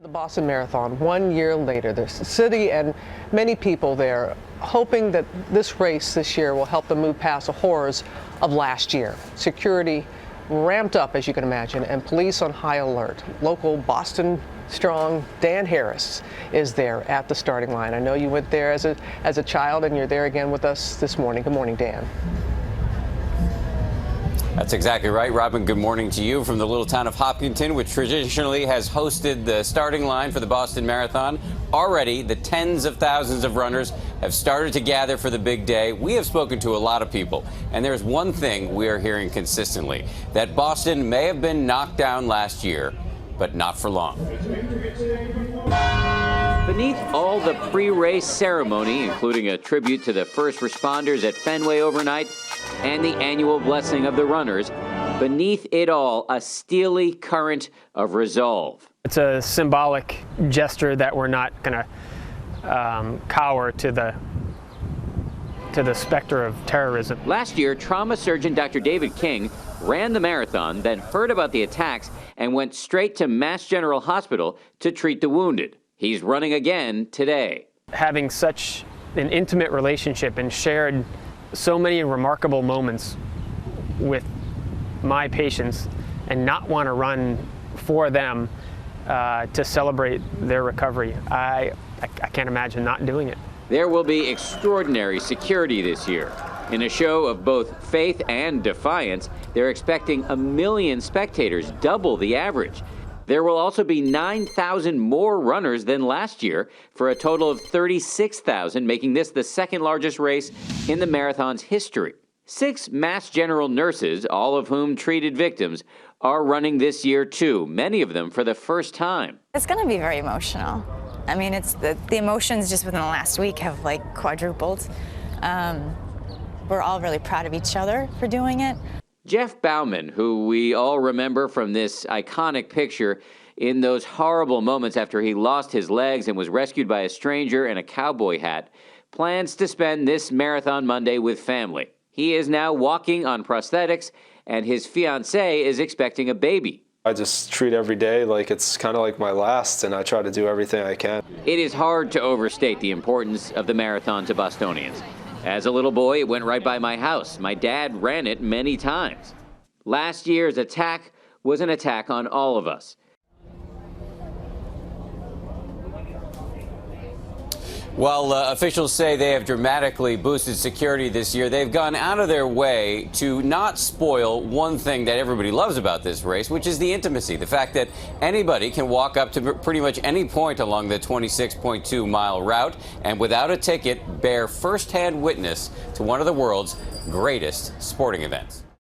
The Boston Marathon, 1 year later, there's the city and many people there hoping that this race this year will help them move past the horrors of last year. Security ramped up, as you can imagine, and police on high alert. Local Boston strong Dan Harris is there at the starting line. I know you went there as a child, and you're there again with us this morning. Good morning, Dan. That's exactly right, Robin. Good morning to you from the little town of Hopkinton, which traditionally has hosted the starting line for the Boston Marathon. Already, the tens of thousands of runners have started to gather for the big day. We have spoken to a lot of people, and there's one thing we are hearing consistently, that Boston may have been knocked down last year, but not for long. Beneath all the pre-race ceremony, including a tribute to the first responders at Fenway overnight and the annual blessing of the runners, beneath it all, a steely current of resolve. It's a symbolic gesture that we're not going to cower to the specter of terrorism. Last year, trauma surgeon Dr. David King ran the marathon, then heard about the attacks and went straight to Mass General Hospital to treat the wounded. He's running again today. Having such an intimate relationship and shared so many remarkable moments with my patients and not want to run for them to celebrate their recovery, I can't imagine not doing it. There will be extraordinary security this year. In a show of both faith and defiance, they're expecting 1 million spectators, double the average. There will also be 9,000 more runners than last year, for a total of 36,000, making this the second largest race in the marathon's history. 6 Mass General nurses, all of whom treated victims, are running this year too, many of them for the first time. It's going to be very emotional. I mean, it's the emotions just within the last week have like quadrupled. We're all really proud of each other for doing it. Jeff Bauman, who we all remember from this iconic picture in those horrible moments after he lost his legs and was rescued by a stranger in a cowboy hat, plans to spend this Marathon Monday with family. He is now walking on prosthetics, and his fiancée is expecting a baby. I just treat every day like it's kind of like my last, and I try to do everything I can. It is hard to overstate the importance of the marathon to Bostonians. As a little boy, it went right by my house. My dad ran it many times. Last year's attack was an attack on all of us. While officials say they have dramatically boosted security this year, they've gone out of their way to not spoil one thing that everybody loves about this race, which is the intimacy. The fact that anybody can walk up to pretty much any point along the 26.2-mile route and without a ticket bear firsthand witness to one of the world's greatest sporting events.